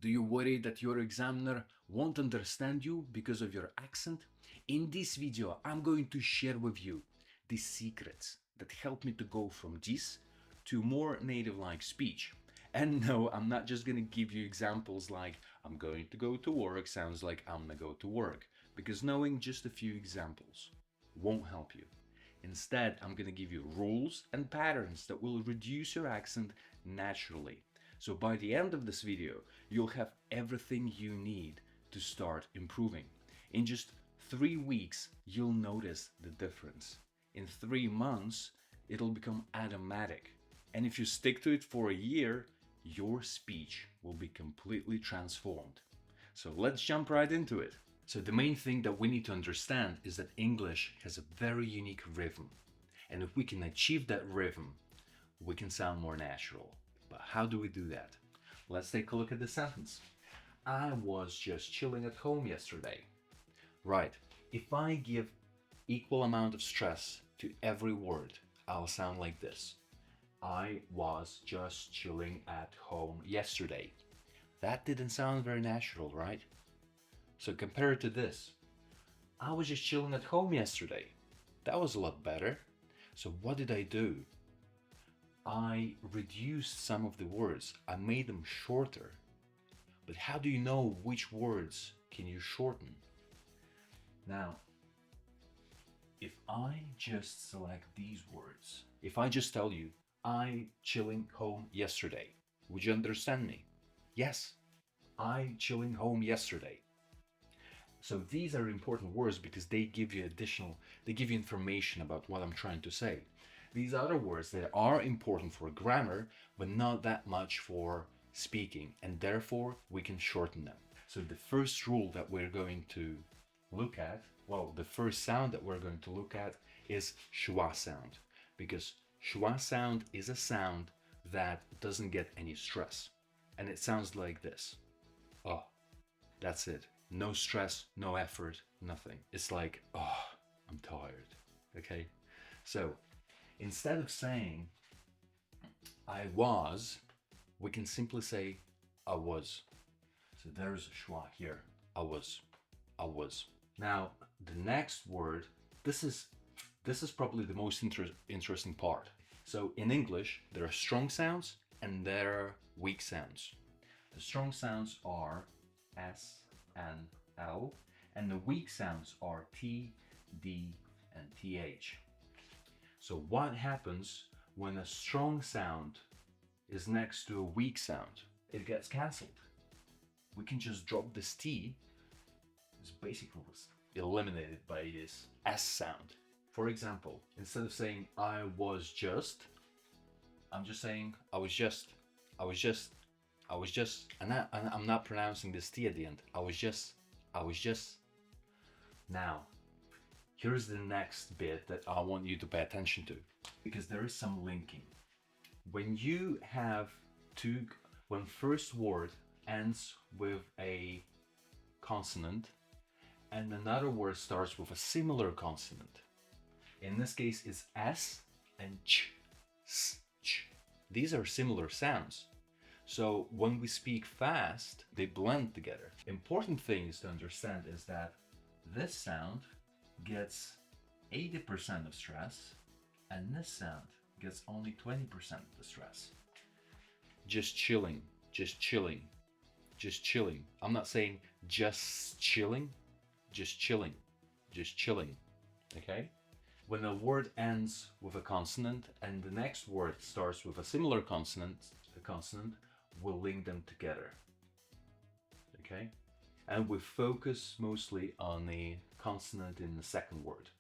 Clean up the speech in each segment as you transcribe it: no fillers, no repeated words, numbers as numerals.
Do you worry that your examiner won't understand you because of your accent? In this video, I'm going to share with you the secrets that help me to go from this to more native-like speech. And no, I'm not just gonna give you examples like I'm going to go to work sounds like I'm gonna go to work, because knowing just a few examples won't help you. Instead, I'm gonna give you rules and patterns that will reduce your accent naturally. So by the end of this video, you'll have everything you need to start improving. In just 3 weeks, you'll notice the difference. In 3 months, it'll become automatic. And if you stick to it for a year, your speech will be completely transformed. So let's jump right into it. So the main thing that we need to understand is that English has a very unique rhythm. And if we can achieve that rhythm, we can sound more natural. But how do we do that? Let's take a look at the sentence. I was just chilling at home yesterday. Right, if I give equal amount of stress to every word, I'll sound like this. I was just chilling at home yesterday. That didn't sound very natural, right? So compare it to this. I was just chilling at home yesterday. That was a lot better. So what did I do? I reduced some of the words. I made them shorter. But how do you know which words can you shorten? Now, if I just select these words, if I just tell you, I chilling home yesterday, would you understand me? Yes, I chilling home yesterday. So these are important words because they give you information about what I'm trying to say. These other words, they are important for grammar, but not that much for speaking, and therefore we can shorten them. So the first rule that we're going to look at, well, the first sound that we're going to look at is schwa sound, because schwa sound is a sound that doesn't get any stress, and it sounds like this. Oh, that's it. No stress, no effort, nothing. It's like, oh, I'm tired. Okay? So instead of saying I was, we can simply say I was. So there's a schwa here. I was. I was. Now, the next word, this is probably the most interesting part. So in English, there are strong sounds and there are weak sounds. The strong sounds are S and L, and the weak sounds are T, D, and TH. So what happens when a strong sound is next to a weak sound? It gets cancelled. We can just drop this T. It's basically eliminated by this S sound. For example, instead of saying I was just, I'm just saying I was just, I was just, I was just, and I'm not pronouncing this T at the end. I was just. Now, here's the next bit that I want you to pay attention to, because there is some linking. When you have when first word ends with a consonant and another word starts with a similar consonant, in this case it's S and ch, s, ch. These are similar sounds. So when we speak fast, they blend together. Important things to understand is that this sound gets 80% of stress and this sound gets only 20% of the stress. Just chilling, just chilling, just chilling. I'm not saying just chilling, just chilling, just chilling, okay? When a word ends with a consonant and the next word starts with a similar consonant, we'll link them together, okay? And we focus mostly on the consonant in the second word.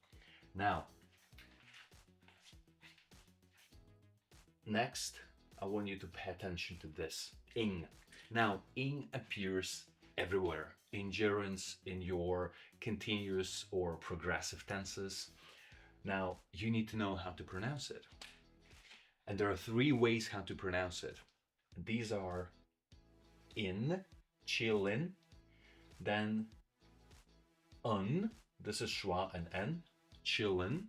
Now, next, I want you to pay attention to this, ing. Now, ing appears everywhere in gerunds, in your continuous or progressive tenses. Now, you need to know how to pronounce it. And there are 3 ways how to pronounce it. These are in, chillin, then this is schwa and n, chillin,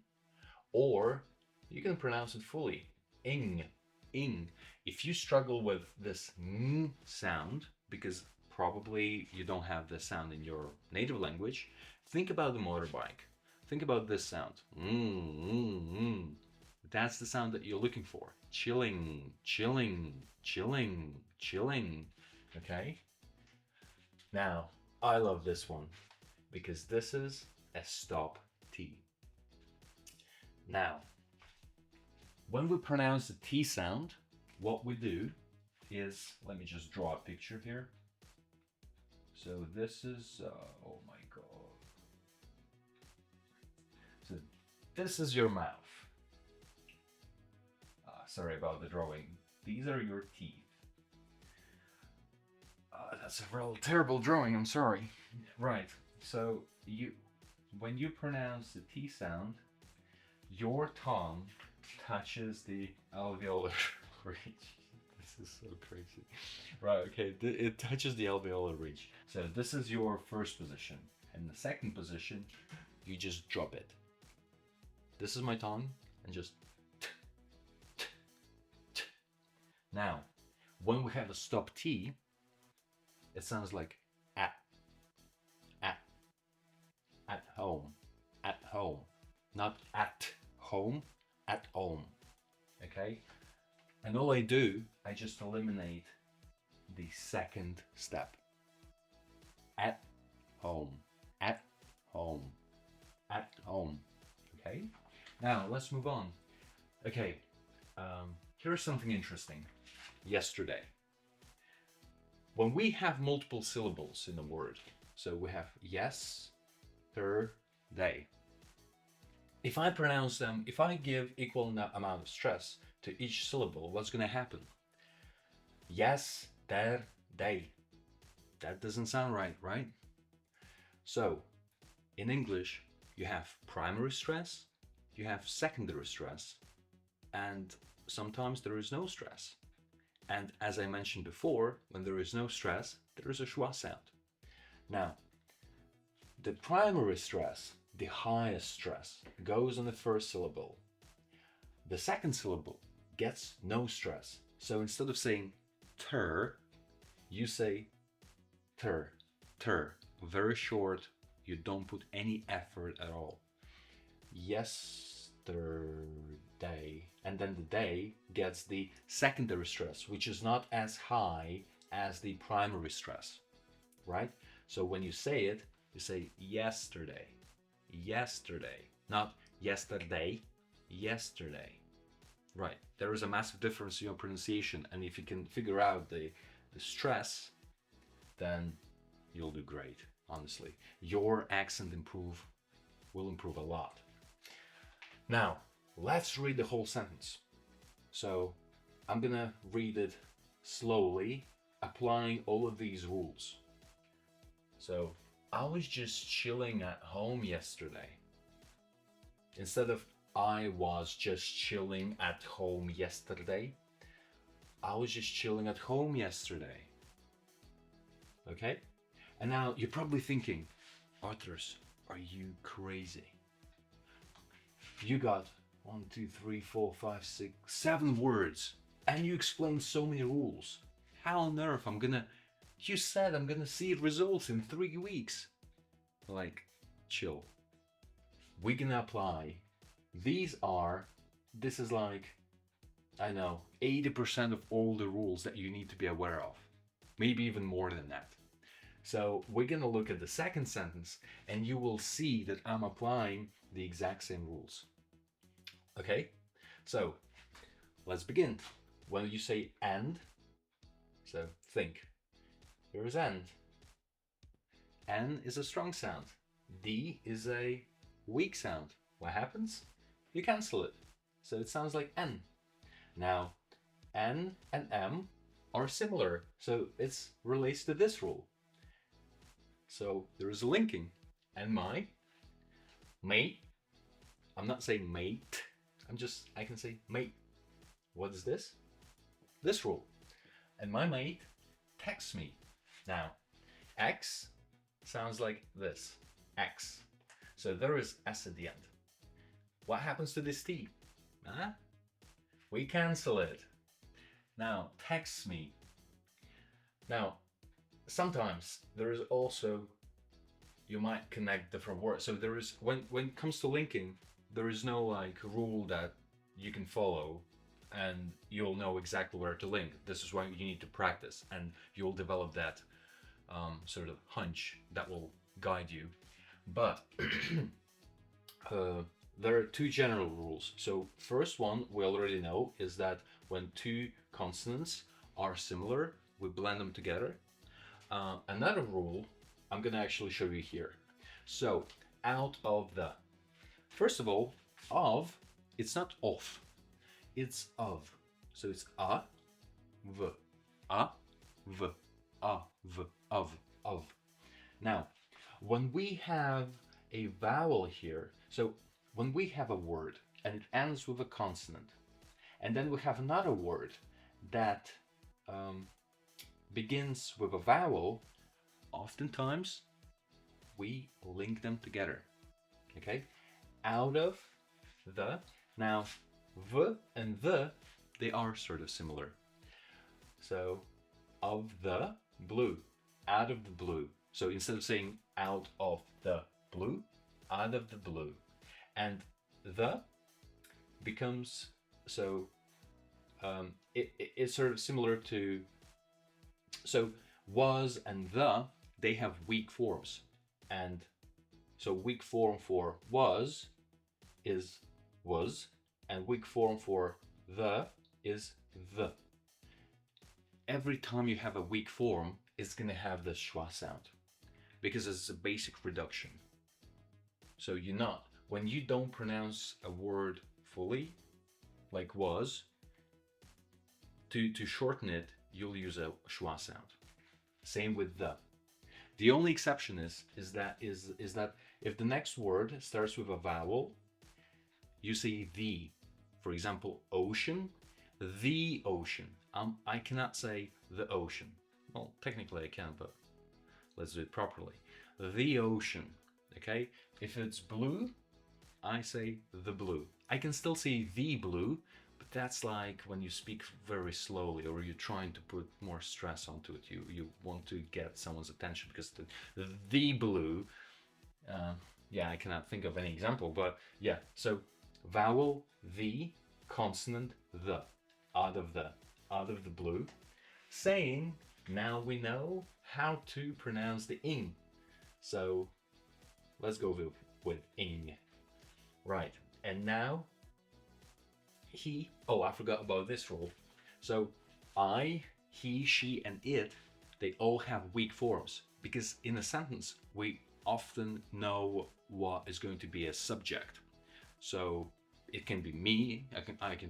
or you can pronounce it fully, ing, ing. If you struggle with this n sound, because probably you don't have the sound in your native language. Think about the motorbike. Think about this sound. That's the sound that you're looking for. Chilling, chilling, chilling, chilling. Okay? Now, I love this one because this is a stop T. Now, when we pronounce the T sound, what we do is, let me just draw a picture here. So this is, oh my God. So this is your mouth. Sorry about the drawing. These are your teeth. That's a real terrible drawing, I'm sorry. Right, so when you pronounce the T sound, your tongue touches the alveolar ridge. This is so crazy. Right, okay, it touches the alveolar ridge. So this is your first position. And the second position, you just drop it. This is my tongue, and just now, when we have a stop T, it sounds like at home, not at home, at home, okay? And all I do, I just eliminate the second step. At home, at home, at home, okay? Now, let's move on. Okay, here's something interesting. Yesterday. When we have multiple syllables in a word, so we have day. If I pronounce them, if I give equal amount of stress to each syllable, what's going to happen? Day. That doesn't sound right, right? So, in English, you have primary stress, you have secondary stress, and sometimes there is no stress. And as I mentioned before, when there is no stress, there is a schwa sound. Now, the primary stress, the highest stress, goes on the first syllable. The second syllable gets no stress. So instead of saying ter, you say ter. Very short, you don't put any effort at all. Yesterday. And then the day gets the secondary stress, which is not as high as the primary stress, right? So when you say it, you say yesterday, not yesterday, yesterday. Right, there is a massive difference in your pronunciation, and if you can figure out the stress, then you'll do great, honestly. Your accent will improve a lot. Now, let's read the whole sentence. So I'm gonna read it slowly, applying all of these rules. So I was just chilling at home yesterday. Instead of I was just chilling at home yesterday, I was just chilling at home yesterday. Okay? And now you're probably thinking, Arturs, are you crazy? You got 1, 2, 3, 4, 5, 6, 7 words, and you explained so many rules. How on earth you said I'm gonna see results in 3 weeks. Like, chill. We're gonna apply. This is like, I know, 80% of all the rules that you need to be aware of. Maybe even more than that. So we're gonna look at the second sentence, and you will see that I'm applying the exact same rules. Okay, so let's begin. When you say and, so think, here is and. N is a strong sound. D is a weak sound. What happens? You cancel it. So it sounds like N. Now, N and M are similar, so it's relates to this rule. So there is a linking. And my, mate, I'm not saying mate, I can say mate. What is this? This rule. And my mate texts me. Now, X sounds like this, X. So there is S at the end. What happens to this T? Huh? We cancel it. Now, text me. Now, sometimes there is also, you might connect different words. So there is, when it comes to linking, there is no like rule that you can follow and you'll know exactly where to link. This is why you need to practice, and you'll develop that sort of hunch that will guide you. But there are two general rules. So first one we already know is that when two consonants are similar, we blend them together. Another rule I'm gonna actually show you here. So out of the, first of all, of, it's not of, it's of. So it's a, v, a, v, a, v, of. Now, when we have a vowel here, so when we have a word and it ends with a consonant, and then we have another word that begins with a vowel, oftentimes we link them together. Okay? Out of the. Now, v and the, they are sort of similar. So, of the blue, out of the blue. So instead of saying out of the blue, out of the blue. And the becomes, so it's sort of similar to, so was and the, they have weak forms. And so weak form for was is was, and weak form for the is the. Every time you have a weak form, it's going to have the schwa sound because it's a basic reduction. So you're not, when you don't pronounce a word fully, like was, to shorten it, you'll use a schwa sound. Same with the. The only exception is that if the next word starts with a vowel, you say the. For example, ocean, the ocean. I cannot say the ocean. Well, technically I can, but let's do it properly. The ocean, okay? If it's blue, I say the blue. I can still say the blue, but that's like when you speak very slowly or you're trying to put more stress onto it. You want to get someone's attention because the blue, yeah, I cannot think of any example, but yeah, so vowel, the, consonant, the, out of the blue. Saying, now we know how to pronounce the ing. So let's go with ing. Right, and now he, oh, I forgot about this rule. So I, he, she, and it, they all have weak forms because in a sentence, we often know what is going to be a subject. So it can be me, I could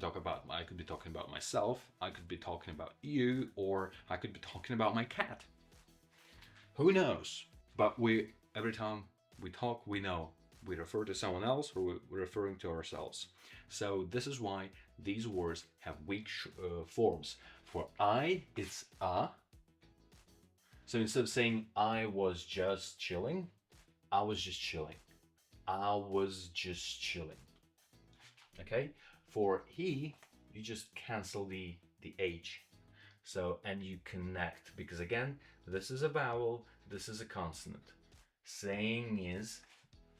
be talking about myself, I could be talking about you, or I could be talking about my cat. Who knows? But every time we talk, we know we refer to someone else or we're referring to ourselves. So this is why these words have weak forms. For I, it's a. So instead of saying I was just chilling, I was just chilling. I was just chilling. Okay? For he, you just cancel the H. So, and you connect, because again, this is a vowel, this is a consonant. Saying is,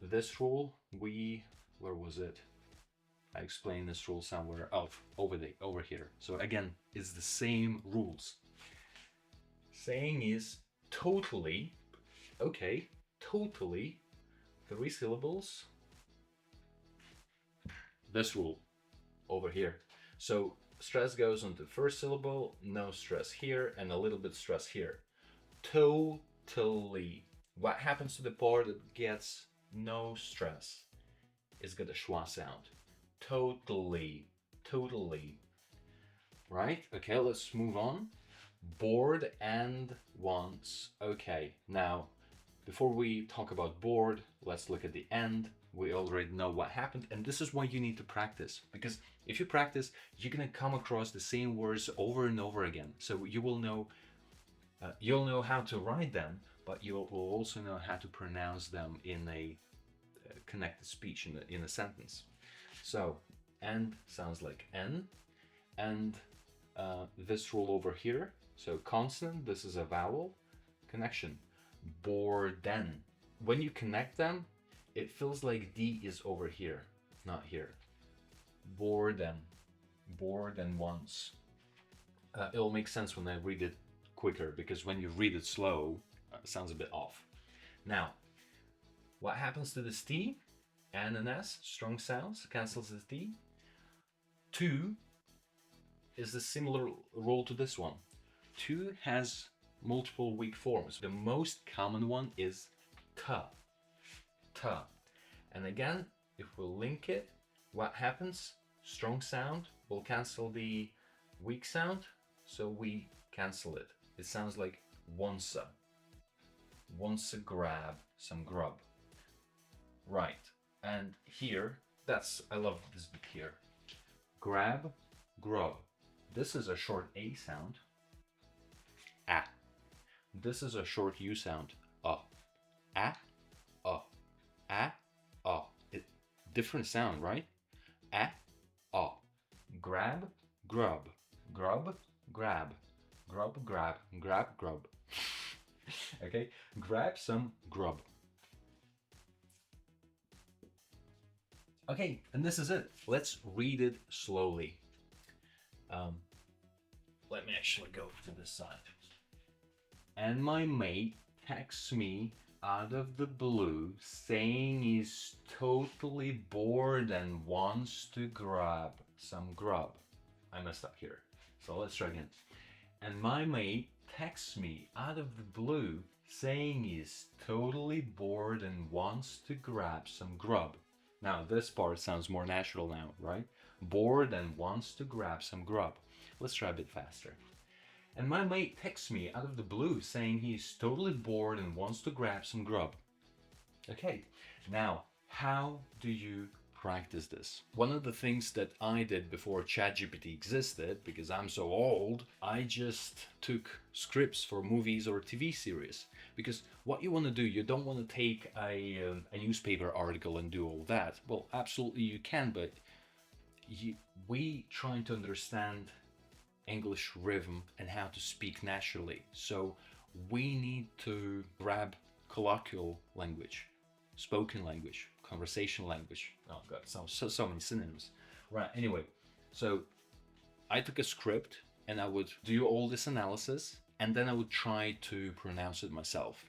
this rule, where was it? I explained this rule somewhere, over here. So again, it's the same rules. Saying is totally, okay, totally, 3 syllables. This rule over here. So stress goes on the first syllable, no stress here, and a little bit stress here. Totally. What happens to the part that gets no stress? It's got a schwa sound. Totally. Right? Okay, let's move on. Bored and once. Okay, now, before we talk about bored, let's look at the end. We already know what happened, and this is why you need to practice, because if you practice, you're gonna come across the same words over and over again. So you will know, you'll know how to write them, but you will also know how to pronounce them in a connected speech, in a sentence. So and sounds like n, and this rule over here. So consonant, this is a vowel. connection. Borden. When you connect them, it feels like D is over here, not here. Borden. Borden once. It'll make sense when I read it quicker, because when you read it slow, it sounds a bit off. Now, what happens to this T? N and S, strong sounds, cancels the T. To is the similar role to this one. To has multiple weak forms. The most common one is ta. Ta. And again, if we link it, what happens? Strong sound will cancel the weak sound, so we cancel it. It sounds like once a. Once a grab, some grub. Right. And here, I love this bit here. Grab, grub. This is a short A sound. A. This is a short U sound. A. A. A. A. A. Different sound, right? A. A. Grab, grub. Grub, grab. Grub, grab. Grab, grub. Okay? Grab some grub. Okay, and this is it. Let's read it slowly. Let me actually go to this side. And my mate texts me out of the blue saying he's totally bored and wants to grab some grub. I messed up here. So let's try again. And my mate texts me out of the blue saying he's totally bored and wants to grab some grub. Now this part sounds more natural now, right? Bored and wants to grab some grub. Let's try a bit faster. And my mate texts me out of the blue saying he's totally bored and wants to grab some grub. Okay, now how do you practice this? One of the things that I did before ChatGPT existed, because I'm so old, I just took scripts for movies or TV series. Because what you want to do, you don't want to take a newspaper article and do all that. Well, absolutely you can, but we trying to understand English rhythm and how to speak naturally. So we need to grab colloquial language, spoken language, conversation language. Oh god, so many synonyms. Right, anyway, so I took a script and I would do all this analysis and then I would try to pronounce it myself,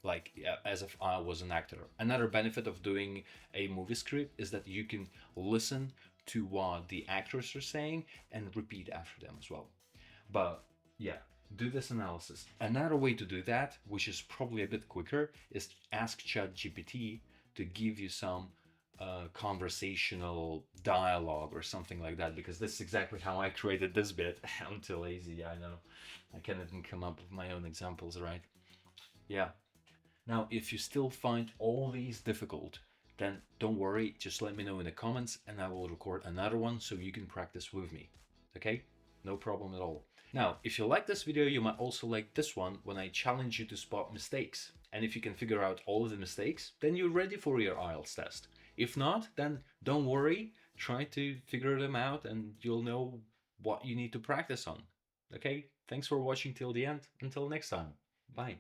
like as if I was an actor. Another benefit of doing a movie script is that you can listen to what the actors are saying and repeat after them as well. But yeah, do this analysis. Another way to do that, which is probably a bit quicker, is ask ChatGPT to give you some conversational dialogue or something like that, because this is exactly how I created this bit. I'm too lazy, I know. I can't even come up with my own examples, right? Yeah. Now, if you still find all these difficult, then don't worry, just let me know in the comments and I will record another one so you can practice with me. Okay? No problem at all. Now, if you like this video, you might also like this one when I challenge you to spot mistakes. And if you can figure out all of the mistakes, then you're ready for your IELTS test. If not, then don't worry, try to figure them out and you'll know what you need to practice on. Okay? Thanks for watching till the end. Until next time. Bye.